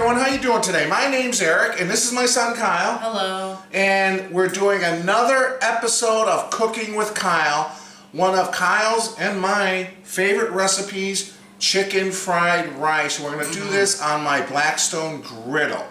everyone, how you doing today? My name's Eric and this is my son Kyle. Hello. And we're doing another episode of Cooking with Kyle. One of Kyle's and my favorite recipes, chicken fried rice. We're going to do this on my Blackstone griddle.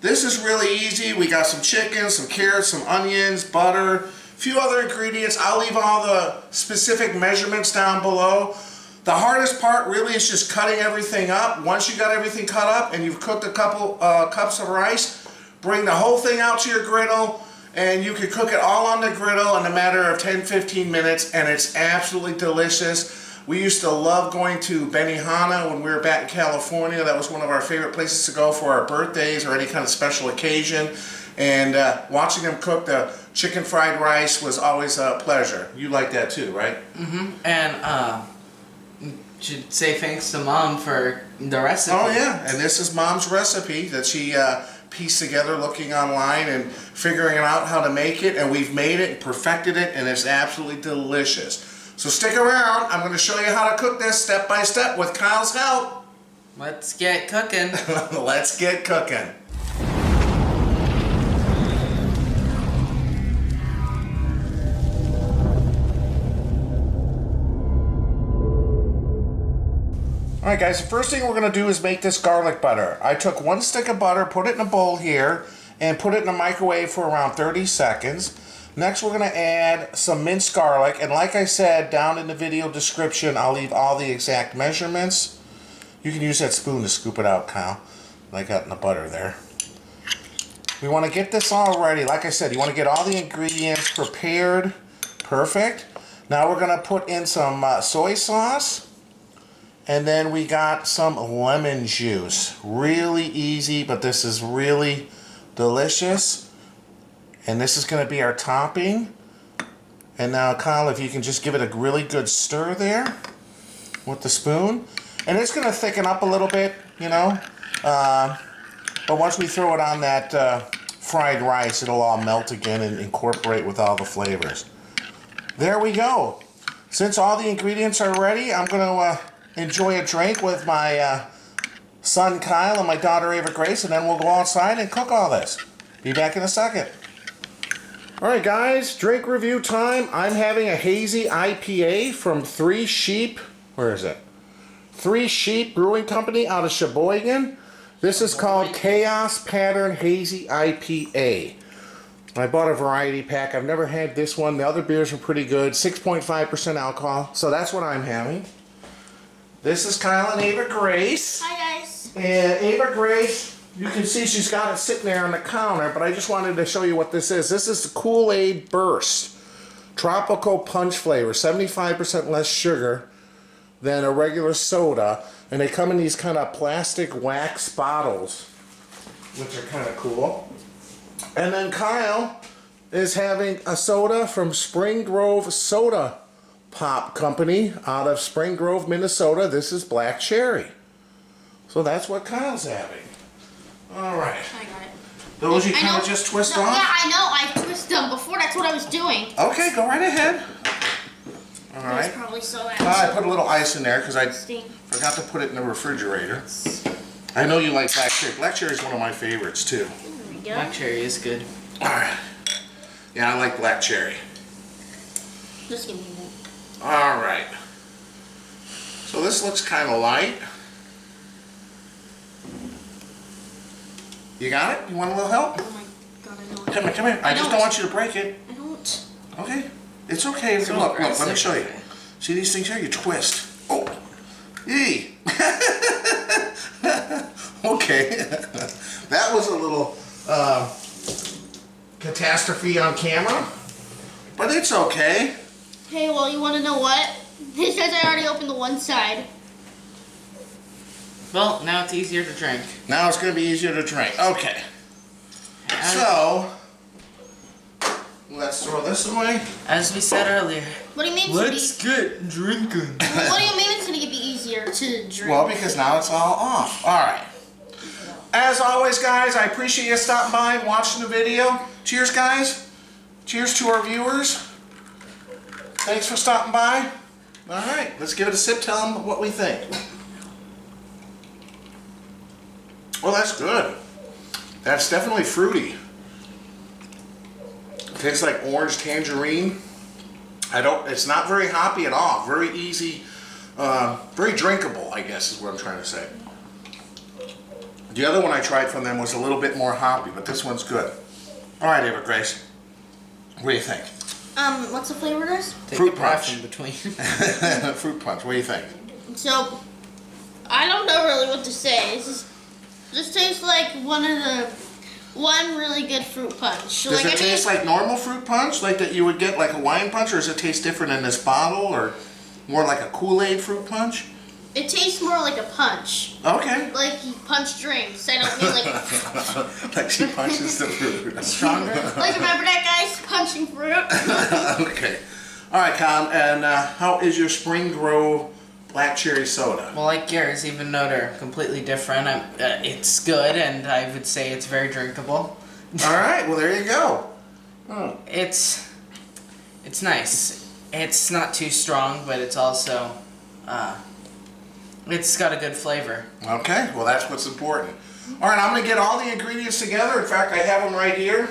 This is really easy. We got some chicken, some carrots, some onions, butter, a few other ingredients. I'll leave all the specific measurements down below. The hardest part really is just cutting everything up. Once you got everything cut up and you've cooked a couple cups of rice, bring the whole thing out to your griddle and you can cook it all on the griddle in a matter of 10-15 minutes and it's absolutely delicious. We used to love going to Benihana when we were back in California. That was one of our favorite places to go for our birthdays or any kind of special occasion. And watching them cook the chicken fried rice was always a pleasure. You like that too, right? Mm-hmm. And should say thanks to Mom for the recipe. Oh yeah, and this is Mom's recipe that she pieced together looking online and figuring out how to make it, and we've made it and perfected it, and it's absolutely delicious. So stick around, I'm going to show you how to cook this step by step with Kyle's help. Let's get cooking. Let's get cooking. Alright guys, the first thing we're going to do is make this garlic butter. I took 1 stick of butter, put it in a bowl here, and put it in the microwave for around 30 seconds. Next we're going to add some minced garlic, and like I said, down in the video description I'll leave all the exact measurements. You can use that spoon to scoop it out, Kyle, like I got in the butter there. We want to get this all ready. Like I said, you want to get all the ingredients prepared. Perfect. Now we're going to put in some soy sauce. And then we got some lemon juice. Really easy, but this is really delicious. And this is going to be our topping. And now, Kyle, if you can just give it a really good stir there with the spoon. And it's going to thicken up a little bit, you know. But once we throw it on that fried rice, it'll all melt again and incorporate with all the flavors. There we go. Since all the ingredients are ready, I'm going to enjoy a drink with my son Kyle and my daughter Ava Grace, and then we'll go outside and cook all this. Be back in a second. Alright guys, drink review time. I'm having a hazy IPA from Three Sheep. Where is it? Three Sheep Brewing Company out of Sheboygan. This is called Chaos Pattern Hazy IPA. I bought a variety pack. I've never had this one. The other beers are pretty good. 6.5% alcohol. So that's what I'm having. This is Kyle and Ava Grace. Hi guys. And Ava Grace, you can see she's got it sitting there on the counter, but I just wanted to show you what this is. This is the Kool-Aid Burst. Tropical punch flavor, 75% less sugar than a regular soda. And they come in these kind of plastic wax bottles, which are kind of cool. And then Kyle is having a soda from Spring Grove Soda Pop Company out of Spring Grove, Minnesota. This is black cherry. So that's what Kyle's having. Alright. I got it. Those you kind of just twist off? Yeah, I know. I twisted them before. That's what I was doing. Okay, go right ahead. Alright. It's probably so I put a little ice in there because I Sting. forgot to put it in the refrigerator. I know you like black cherry. Black cherry is one of my favorites too. There we go. Black cherry is good. Alright. Yeah, I like black cherry. Just give me that. Alright. So this looks kind of light. You got it? You want a little help? Oh my god, I know. Come here, come here. I just don't want you to break it. I don't. Okay? It's okay. Look, let me show you. See these things here? You twist. Oh! Yee! Okay. That was a little catastrophe on camera. But it's okay. Hey, well, you want to know what? This says I already opened the one side. Well, now it's easier to drink. Now it's going to be easier to drink. Okay. So, let's throw this away. As we said earlier, What do you mean? let's get drinking. What do you mean it's going to be easier to drink? Well, because now it's all off. Alright. As always, guys, I appreciate you stopping by and watching the video. Cheers, guys. Cheers to our viewers. Thanks for stopping by. Alright, let's give it a sip. Tell them what we think. Oh, that's good. That's definitely fruity. Tastes like orange tangerine. It's not very hoppy at all. Very easy, very drinkable, I guess is what I'm trying to say. The other one I tried from them was a little bit more hoppy, but this one's good. All right, Ava Grace. What do you think? What's the flavor of this? Fruit punch. In between. Fruit punch. What do you think? So, I don't know really what to say. This tastes like one really good fruit punch. Does it taste like normal fruit punch, like that you would get like a wine punch, or does it taste different in this bottle, or more like a Kool-Aid fruit punch? It tastes more like a punch. Okay. Like you punch drinks. I don't mean like. Like she punches the fruit. Stronger. Like remember that guy's punching fruit? Okay. All right, Con. And how is your Spring Grove black cherry soda? Well, like yours, even though they're completely different, it's good, and I would say it's very drinkable. All right. Well, there you go. Oh. It's nice. It's not too strong, but it's also it's got a good flavor. Okay. Well, that's what's important. All right. I'm gonna get all the ingredients together. In fact, I have them right here.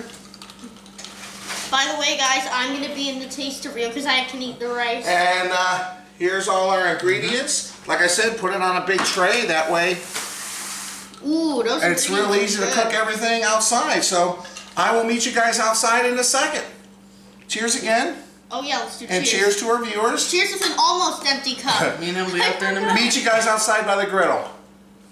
By the way, guys, I'm gonna be in the taster reel because I can eat the rice. And here's all our ingredients. Like I said, put it on a big tray. That way, Ooh, those. it's real easy to cook everything outside. So I will meet you guys outside in a second. Cheers again. Oh yeah, let's do cheers. And cheers to our viewers. Cheers with an almost empty cup. Me and him will be out there in a minute. Meet you guys outside by the griddle.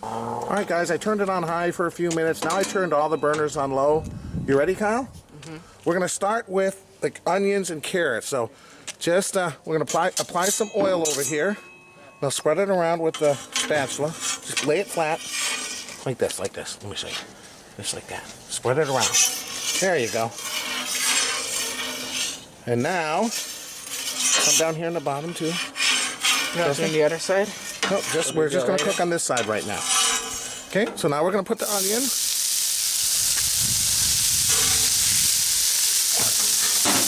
All right, guys, I turned it on high for a few minutes. Now I turned all the burners on low. You ready, Kyle? Mm-hmm. We're gonna start with the onions and carrots. So just, we're gonna apply some oil over here. Now spread it around with the spatula. Just lay it flat, like this, like this. Let me show you. Just like that. Spread it around. There you go. And now, come down here on the bottom too. Not on the other side? No, we're just going to cook on this side right now. Okay, so now we're going to put the onion.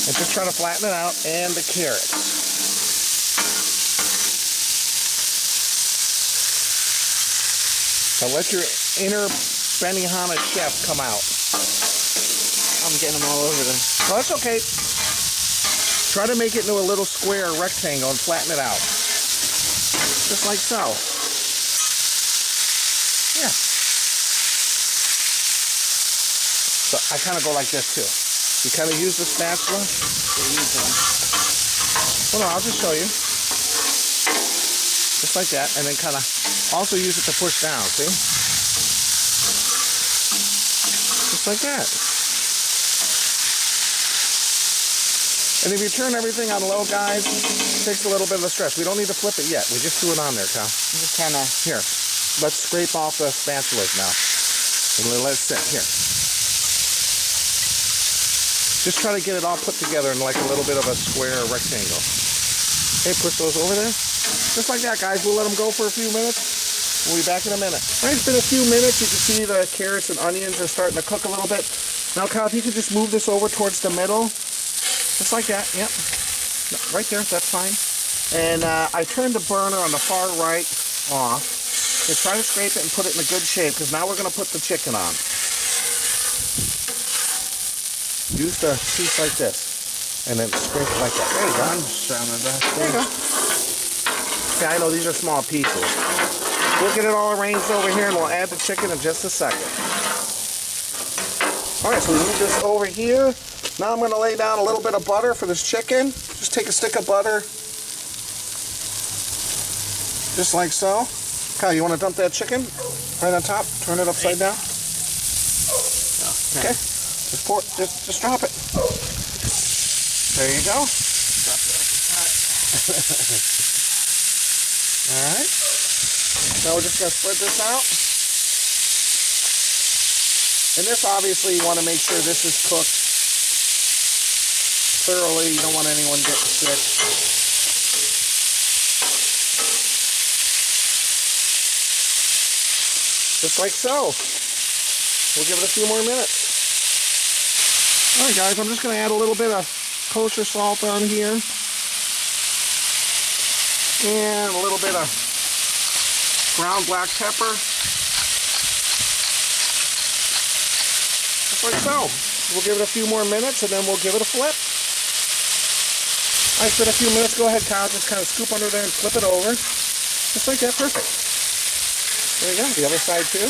And just try to flatten it out, and the carrots. Now let your inner Benihana chef come out. I'm getting them all over them. Well, that's okay. Try to make it into a little square rectangle and flatten it out. Just like so. Yeah. So I kind of go like this too. You kind of use the spatula. Well, no, I'll just show you. Just like that, and then kind of also use it to push down, see? Just like that. And if you turn everything on low, guys, it takes a little bit of the stress. We don't need to flip it yet. We just threw it on there, Kyle. Just kind of... Here, let's scrape off the spatulas now. And let it sit. Here. Just try to get it all put together in like a little bit of a square rectangle. Okay, push those over there. Just like that, guys. We'll let them go for a few minutes. We'll be back in a minute. All right, it's been a few minutes. You can see the carrots and onions are starting to cook a little bit. Now, Kyle, if you could just move this over towards the middle. Just like that, yep. No, right there, that's fine. And I turned the burner on the far right off. And try to scrape it and put it in a good shape, because now we're going to put the chicken on. Use the piece like this. And then scrape it like that. There you go. I'm just trying my best. There you go. Okay, I know these are small pieces. We'll get it all arranged over here, and we'll add the chicken in just a second. All right, so we move this over here. Now I'm going to lay down a little bit of butter for this chicken. Just take a stick of butter. Just like so. Kyle, you want to dump that chicken right on top? Turn it upside down. Okay. Just pour it. Just drop it. There you go. Drop it like it's hot. All right. Now we're just going to spread this out. And this, obviously, you want to make sure this is cooked thoroughly. You don't want anyone getting sick. Just like so. We'll give it a few more minutes. Alright guys, I'm just going to add a little bit of kosher salt on here. And a little bit of ground black pepper. just like so. We'll give it a few more minutes and then we'll give it a flip. All right, it's been a few minutes. Go ahead, Kyle. Just kind of scoop under there and flip it over. Just like that. Perfect. There you go. The other side too.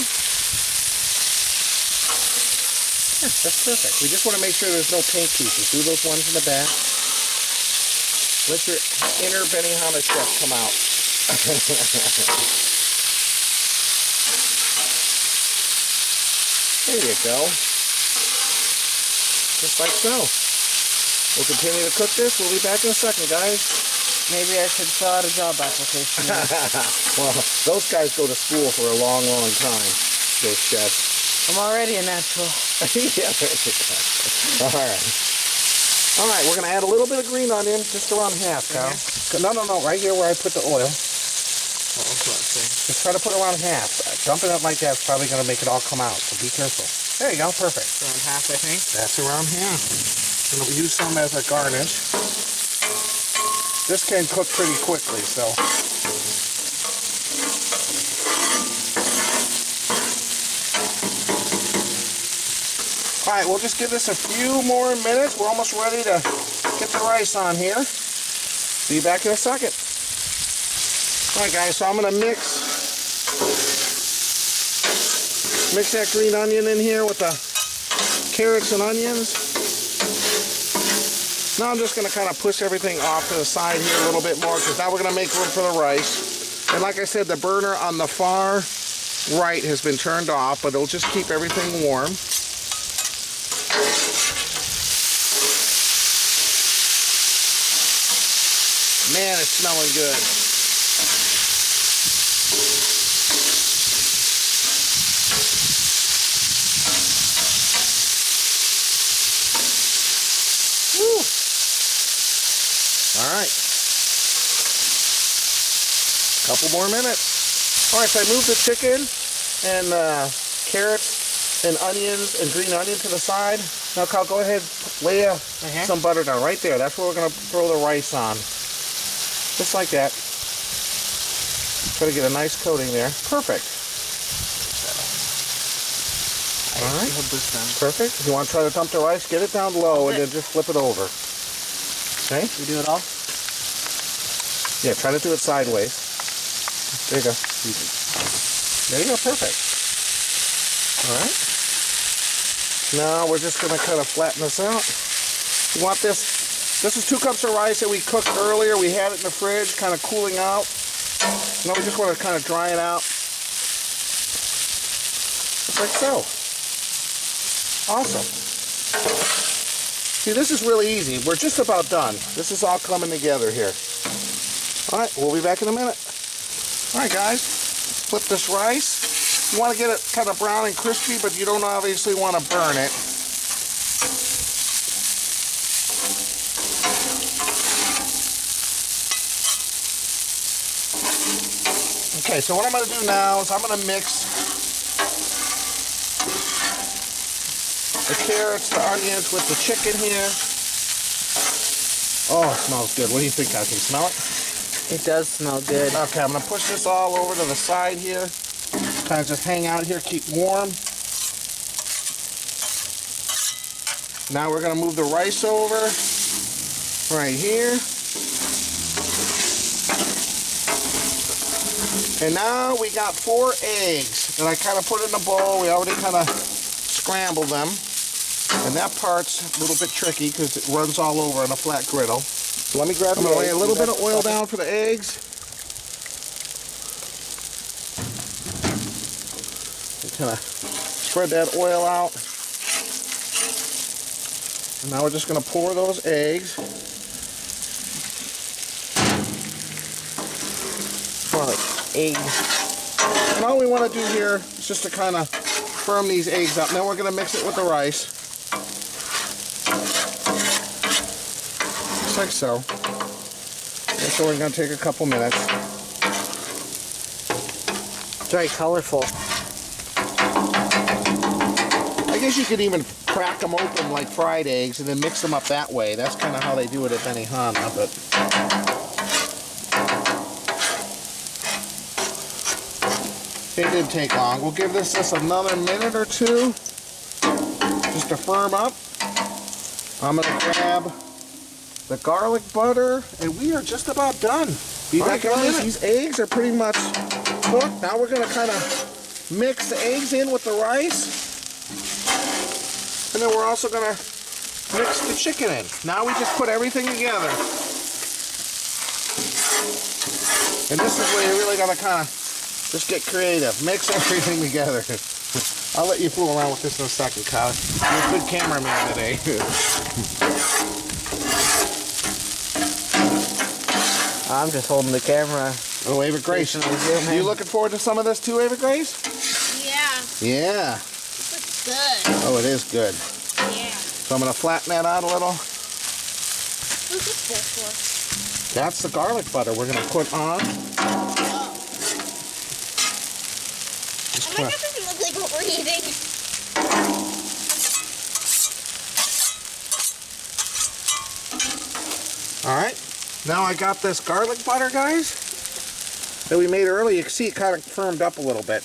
Yeah, that's perfect. We just want to make sure there's no pink pieces. Do those ones in the back. Let your inner Benihana chef come out. There you go. Just like so. We'll continue to cook this. We'll be back in a second, guys. Maybe I should fill out a job application. Well, those guys go to school for a long, long time. Those chefs. I'm already a natural. Yeah, there you go. All right. All right, we're going to add a little bit of green onion, just around half, Kyle. No, right here where I put the oil. Just try to put around half. Dumping it like that's probably going to make it all come out, so be careful. There you go, perfect. Around half, I think. That's around half. We're going to use some as a garnish. This can cook pretty quickly, so. All right, we'll just give this a few more minutes. We're almost ready to get the rice on here. Be back in a second. All right, guys, so I'm gonna mix that green onion in here with the carrots and onions. Now I'm just gonna kind of push everything off to the side here a little bit more because now we're gonna make room for the rice. And like I said, the burner on the far right has been turned off, but it'll just keep everything warm. Man, it's smelling good. Woo. All right. Couple more minutes. All right, so I moved the chicken and carrots and onions and green onion to the side. Now, Kyle, go ahead, lay some butter down right there. That's where we're going to throw the rice on. Just like that. Try to get a nice coating there. Perfect. All right. Hold this down. Perfect. If you want to try to dump the rice, get it down low and then just flip it over. Okay? We do it all? Yeah, try to do it sideways. There you go. There you go. Perfect. All right. Now we're just going to kind of flatten this out. You want this? This is 2 cups of rice that we cooked earlier. We had it in the fridge, kind of cooling out. Now we just want to kind of dry it out. Just like so. Awesome. See, this is really easy. We're just about done. This is all coming together here. All right, we'll be back in a minute. All right, guys, flip this rice. You want to get it kind of brown and crispy, but you don't obviously want to burn it. Okay, so what I'm going to do now is I'm going to mix the carrots, the onions with the chicken here. Oh, it smells good. What do you think, guys? Can you smell it? It does smell good. Okay, I'm going to push this all over to the side here. Kind of just hang out here, keep warm. Now we're going to move the rice over right here. And now we got 4 eggs that I kind of put in a bowl. We already kind of scrambled them. And that part's a little bit tricky because it runs all over on a flat griddle. So let me grab I'm going to lay a little bit of oil down for the eggs. And kind of spread that oil out. And now we're just going to pour those eggs. Eggs. And all we want to do here is just to kind of firm these eggs up. And then we're going to mix it with the rice. Just like so. And so we're going to take a couple minutes. Very colorful. I guess you could even crack them open like fried eggs and then mix them up that way. That's kind of how they do it at Benihana, but it didn't take long. We'll give this just another minute or two. Just just to firm up. I'm gonna grab the garlic butter, and we are just about done. Be back in a minute. These eggs are pretty much cooked. Now we're gonna kind of mix the eggs in with the rice, and then we're also gonna mix the chicken in. Now we just put everything together, and this is where you really gotta kind of just get creative. Mix everything together. I'll let you fool around with this in a second, Kyle. You're a good cameraman today. I'm just holding the camera. Oh, Ava Grace, you looking forward to some of this too, Ava Grace? Yeah. Yeah. This looks good. Oh, it is good. Yeah. So I'm gonna flatten that out a little. What's this for? That's the garlic butter we're gonna put on. Oh. Just Oh my God, this looks like what we're eating. All right. Now I got this garlic butter, guys, that we made earlier. You can see it kind of firmed up a little bit.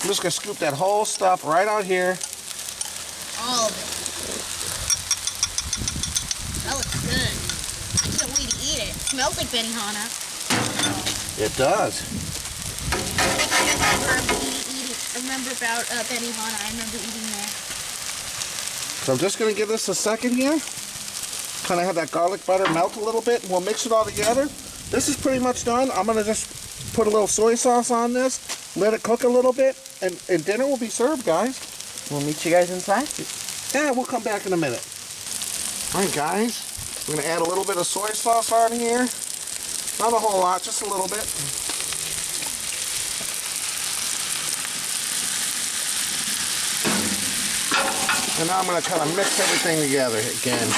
I'm just gonna scoop that whole stuff right out here. All of it. That looks good. I can't wait to eat it. It smells like Benihana. It does. I remember about Benihana. I remember eating there. So I'm just gonna give this a second here. Kind of have that garlic butter melt a little bit, and we'll mix it all together. This is pretty much done. I'm gonna just put a little soy sauce on this, let it cook a little bit, and dinner will be served, guys. We'll meet you guys inside. Yeah, we'll come back in a minute. All right, guys, we're gonna add a little bit of soy sauce on here. Not a whole lot, just a little bit. And now I'm gonna kind of mix everything together again.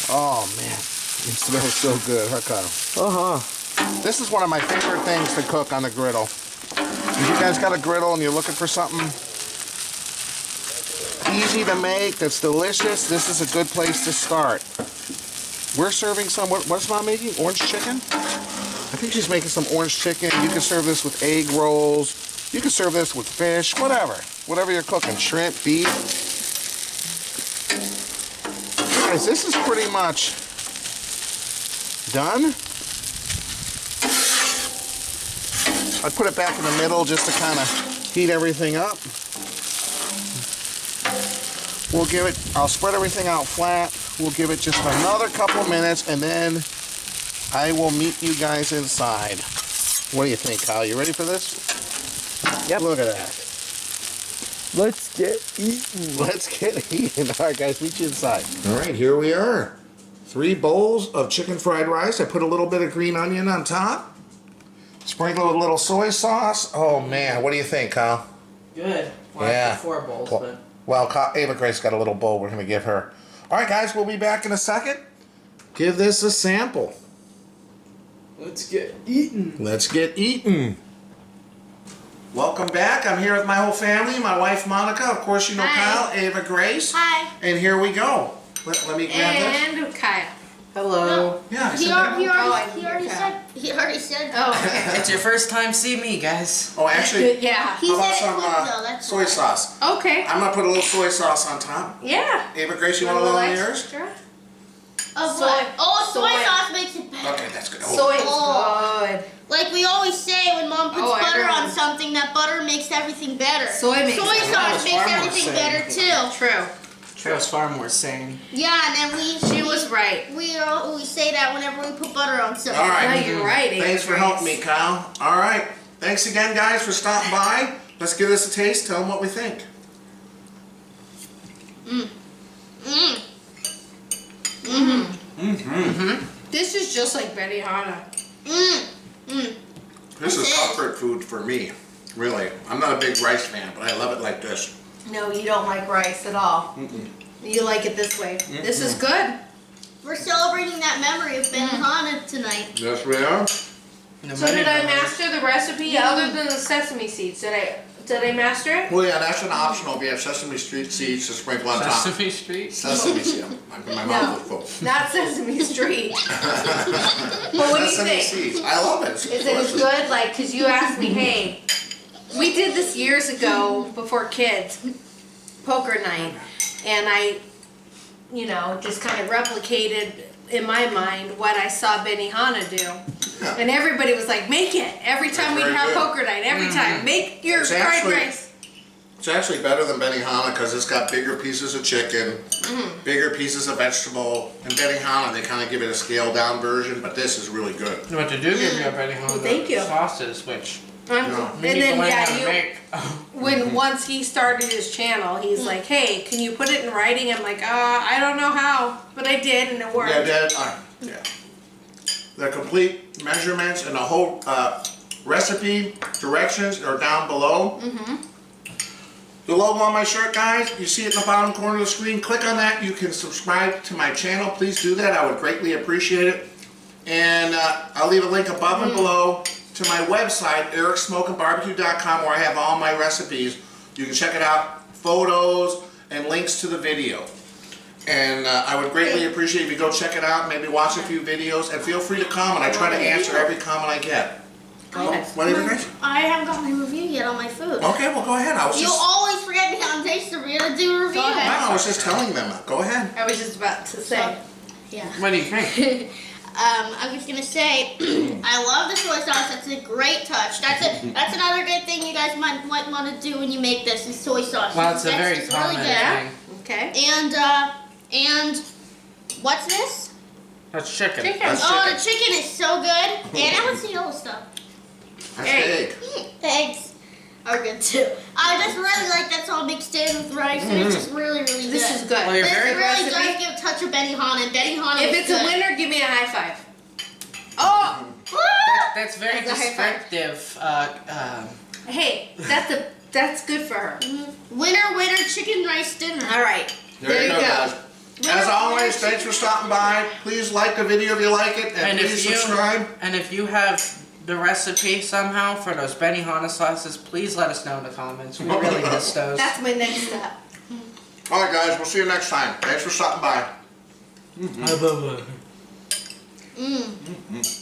Oh man, it smells so good, huh, Kyle? This is one of my favorite things to cook on the griddle. If you guys got a griddle and you're looking for something easy to make that's delicious, this is a good place to start. We're serving some, what's Mom making? Orange chicken? I think she's making some orange chicken. You can serve this with egg rolls. You can serve this with fish, whatever. Whatever you're cooking, shrimp, beef. Guys, this is pretty much done. I put it back in the middle just to kind of heat everything up. We'll give it, I'll spread everything out flat. We'll give it just another couple minutes, and then I will meet you guys inside. What do you think, Kyle? You ready for this? Yep. Look at that. Let's get eating. Let's get eating. All right, guys, meet you inside. All right, here we are. 3 bowls of chicken fried rice. I put a little bit of green onion on top. Sprinkle with a little soy sauce. Oh, man, what do you think, Kyle? Good. Well, Yeah. I have 4 bowls, but... Well, Ava Grace got a little bowl we're going to give her. All right, guys, we'll be back in a second. Give this a sample. Let's get eating. Let's get eating. Welcome back. I'm here with my whole family. My wife, Monica. Of course, you know Hi. Kyle, Ava Grace. Hi. And here we go. Let me grab this. And Kyle. Hello. Yeah, He sit already, down. he already said. Oh, okay. It's your first time seeing me, guys. Oh, actually, Yeah. He how about said it some quick though. That's soy sauce? Okay. I'm going to put a little soy sauce on top. Yeah. Ava Grace, you want a little on yours? extra? Of Soy. what? Oh, soy Soy. sauce makes it better. Okay, that's good. Oh. Soy is Oh. good. Like we always say, when Mom puts Oh, butter on everyone. something, that butter makes everything better. Soy makes soy it sauce better. makes Farmers everything say. better too. True. That was far more sane. Yeah, and then She was right. we say that whenever we put butter on something. All right. No, you're right. Ava Thanks for Grace. helping me, Kyle. All right. Thanks again, guys, for stopping by. Let's give this a taste. Tell them what we think. This is just like Benihana. This is It is. comfort food for me, really. I'm not a big rice fan, but I love it like this. No, you don't like rice at all. You like it this way. This is good. We're celebrating that memory of Benihana tonight. Yes, we are. So did I master the recipe other than the sesame seeds? Did I master it? Well, yeah, that's an optional. If you have sesame street seeds to sprinkle on top. Sesame Street? Sesame seeds. My mouth is full. Not Sesame Street. But what do you Sesame think? seeds. I love it. It's Is it as delicious. good? Like, cause you asked me, hey, we did this years ago before kids, poker night, and I, you know, just kind of replicated in my mind what I saw Benihana do. Yeah. And everybody was like, make it. Every time we'd very have good. poker night, every time. Make your It's fried actually- rice. It's actually better than Benihana because it's got bigger pieces of chicken, bigger pieces of vegetable. And Benihana, they kind of give it a scaled down version, but this is really good. But to do give you a Benihana Thank you. sauces, which No. And we need then, to learn how to yeah, make. when once he started his channel, he's like, hey, can you put it in writing? I'm like, I don't know how, but I did and it worked. Yeah, Dad. Yeah. The complete measurements and the whole recipe directions are down below. The logo on my shirt, guys, you see it in the bottom corner of the screen. Click on that. You can subscribe to my channel. Please do that. I would greatly appreciate it. And I'll leave a link above and below to my website, ericsmokingbbq.com, where I have all my recipes. You can check it out, photos and links to the video. And I would greatly appreciate if you go check it out, maybe watch a few videos, and feel free to comment. I try to answer every comment I get. Whatever, guys. I haven't gotten a review yet on my food. Okay, well, go ahead. I was You just... always forget me on taste to read and do a review. Go ahead. No, I was just telling them. Go ahead. I was just about to say. Yeah. What do you think? I'm just gonna say, I love the soy sauce. That's a great touch. That's another good thing you guys might want to do when you make this is soy sauce. Well, it's a very It's common thing. Okay. And what's this? That's chicken. Chicken. That's Oh, chicken. the chicken is so good. And I want the yellow stuff. That's egg. Eggs are good too. I just really like that's all mixed in with rice, and it's just really, really good. This is good. Well, you're This very really recipe. does give a touch of Benihana. Benihana If is it's good. a winner, give me a high five. Oh! That's very That's a high five. descriptive. Hey, that's good for her. Winner, chicken rice dinner. All right. There you go, guys. As always, thanks for stopping by. Please like the video if you like it, and please subscribe. And if you have the recipe somehow for those Benihana sauces, please let us know in the comments. We really miss those. That's my next step. All right, guys. We'll see you next time. Thanks for stopping by. Bye-bye. Mmm.